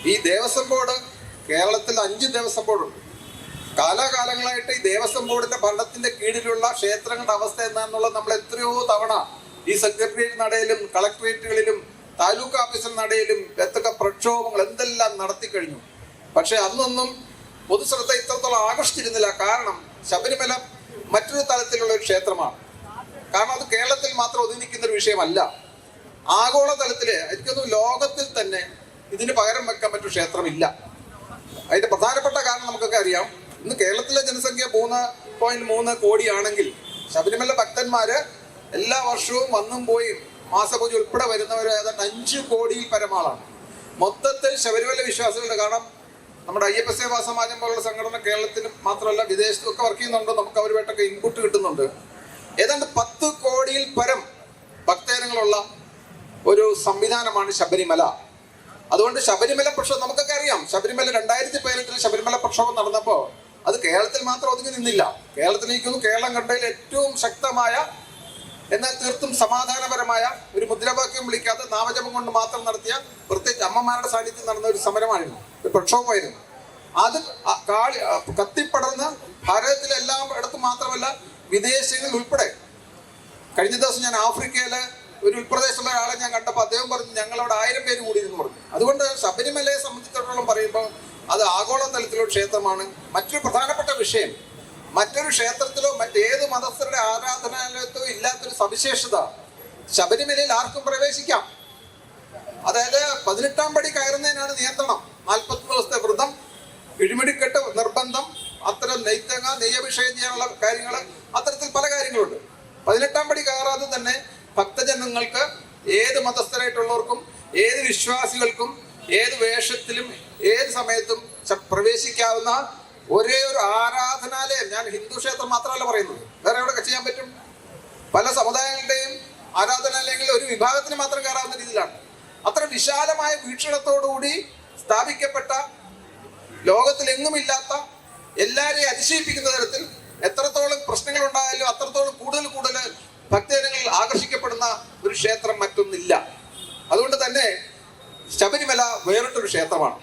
ഈ ദേവസ്വം ബോർഡ്, കേരളത്തിൽ 5 ദേവസ്വം ബോർഡുണ്ട്. കാലാകാലങ്ങളായിട്ട് ഈ ദേവസ്വം ബോർഡിന്റെ ഭരണത്തിന്റെ കീഴിലുള്ള ക്ഷേത്രങ്ങളുടെ അവസ്ഥ എന്താണെന്നുള്ളത് നമ്മൾ എത്രയോ തവണ ഈ സെക്രട്ടേറിയറ്റ് നടയിലും കളക്ടറേറ്റുകളിലും താലൂക്ക് ഓഫീസർ നടയിലും എത്തൊക്കെ പ്രക്ഷോഭങ്ങൾ എന്തെല്ലാം നടത്തി കഴിഞ്ഞു. പക്ഷെ അന്നൊന്നും പൊതുശ്രദ്ധ ഇത്രത്തോളം ആകർഷിച്ചിരുന്നില്ല. കാരണം ശബരിമല മറ്റൊരു തലത്തിലുള്ള ഒരു ക്ഷേത്രമാണ്. കാരണം അത് കേരളത്തിൽ മാത്രം ഒതുങ്ങി നിൽക്കുന്ന ഒരു വിഷയമല്ല. ആഗോള തലത്തില് എനിക്കൊന്നും ലോകത്തിൽ തന്നെ ഇതിന് പകരം വെക്കാൻ പറ്റിയ ക്ഷേത്രമില്ല. അതിന്റെ പ്രധാനപ്പെട്ട കാരണം നമുക്കൊക്കെ അറിയാം. ഇന്ന് കേരളത്തിലെ ജനസംഖ്യ 3.3 കോടിയാണെങ്കിൽ ശബരിമല ഭക്തന്മാര് എല്ലാ വർഷവും വന്നും പോയി മാസപൂജ ഉൾപ്പെടെ വരുന്നവർ ഏതാണ്ട് 5 കോടിയിൽ പരമാളാണ്. മൊത്തത്തിൽ ശബരിമല വിശ്വാസികളുടെ, കാരണം നമ്മുടെ അയ്യപ്പ സേവാ സമാജം പോലുള്ള സംഘടന കേരളത്തിലും മാത്രമല്ല വിദേശത്തും ഒക്കെ വർക്ക് ചെയ്യുന്നുണ്ട്. നമുക്ക് അവരുമായിട്ടൊക്കെ ഇൻപുട്ട് കിട്ടുന്നുണ്ട്. ഏതാണ്ട് 10 കോടിയിൽ പരം ഭക്തജനങ്ങളുള്ള ഒരു സംവിധാനമാണ് ശബരിമല. അതുകൊണ്ട് ശബരിമല പ്രക്ഷോഭം നമുക്കൊക്കെ അറിയാം. ശബരിമല 2018 ശബരിമല പ്രക്ഷോഭം നടന്നപ്പോൾ അത് കേരളത്തിൽ മാത്രം ഒതുങ്ങി നിന്നില്ല. കേരളത്തിലേക്കൊന്നും കേരളം കണ്ടതിൽ ഏറ്റവും ശക്തമായ, എന്നാൽ തീർത്തും സമാധാനപരമായ, ഒരു മുദ്രാവാക്യം വിളിക്കാതെ നാമജപം കൊണ്ട് മാത്രം നടത്തിയ, പ്രത്യേകിച്ച് അമ്മമാരുടെ സാന്നിധ്യം നടന്ന ഒരു സമരമായിരുന്നു, ഒരു പ്രക്ഷോഭമായിരുന്നു. അത് കത്തിപ്പടർന്ന് ഭാരതത്തിലെ എല്ലാ ഇടത്തും മാത്രമല്ല വിദേശങ്ങളിൽ ഉൾപ്പെടെ. കഴിഞ്ഞ ദിവസം ഞാൻ ആഫ്രിക്കയിലെ ഒരു ഉൾപ്രദേശമുള്ള ഒരാളെ ഞാൻ കണ്ടപ്പോൾ അദ്ദേഹം പറഞ്ഞു ഞങ്ങളവിടെ 1000 പേര് കൂടിയിരുന്നു പറഞ്ഞു. അതുകൊണ്ട് ശബരിമലയെ സംബന്ധിച്ചിടത്തോളം പറയുമ്പോൾ അത് ആഗോള തലത്തിലുള്ള ക്ഷേത്രമാണ്. മറ്റൊരു പ്രധാനപ്പെട്ട വിഷയം, മറ്റൊരു ക്ഷേത്രത്തിലോ മറ്റേത് മതസ്ഥരുടെ ആരാധനാലയത്തോ ഇല്ലാത്തൊരു സവിശേഷത, ശബരിമലയിൽ ആർക്കും പ്രവേശിക്കാം. അതായത് 18ാം പടി കയറുന്നതിനാണ് നിയന്ത്രണം. 40 ദിവസത്തെ വ്രതം, ഇഴിമിടിക്കെട്ട് നിർബന്ധം, അത്തരം നെയ്ത്തങ്ങ, നെയ്യഭിഷേകം ചെയ്യാനുള്ള കാര്യങ്ങൾ, അത്തരത്തിൽ പല കാര്യങ്ങളുണ്ട്. 18ാം പടി കയറാതെ തന്നെ ഭക്തജനങ്ങൾക്ക്, ഏത് മതസ്ഥരായിട്ടുള്ളവർക്കും ഏത് വിശ്വാസികൾക്കും ഏത് വേഷത്തിലും ഏത് സമയത്തും പ്രവേശിക്കാവുന്ന ഒരേ ഒരു ആരാധനാലയം, ഞാൻ ഹിന്ദു ക്ഷേത്രം മാത്രമല്ല പറയുന്നത്, വേറെ എവിടെ ചെയ്യാൻ പറ്റും. പല സമുദായങ്ങളുടെയും ആരാധനാലയങ്ങളിൽ ഒരു വിഭാഗത്തിന് മാത്രം കയറാവുന്ന രീതിയിലാണ്. അത്ര വിശാലമായ വീക്ഷണത്തോടുകൂടി സ്ഥാപിക്കപ്പെട്ട, ലോകത്തിലെങ്ങുമില്ലാത്ത, എല്ലാവരെയും അതിശയിപ്പിക്കുന്ന തരത്തിൽ എത്രത്തോളം പ്രശ്നങ്ങൾ ഉണ്ടായാലും അത്രത്തോളം കൂടുതൽ ഭക്തജനങ്ങൾ ആകർഷിക്കപ്പെടുന്ന ഒരു ക്ഷേത്രം മറ്റൊന്നില്ല. അതുകൊണ്ട് തന്നെ ശബരിമല വേറിട്ടൊരു ക്ഷേത്രമാണ്.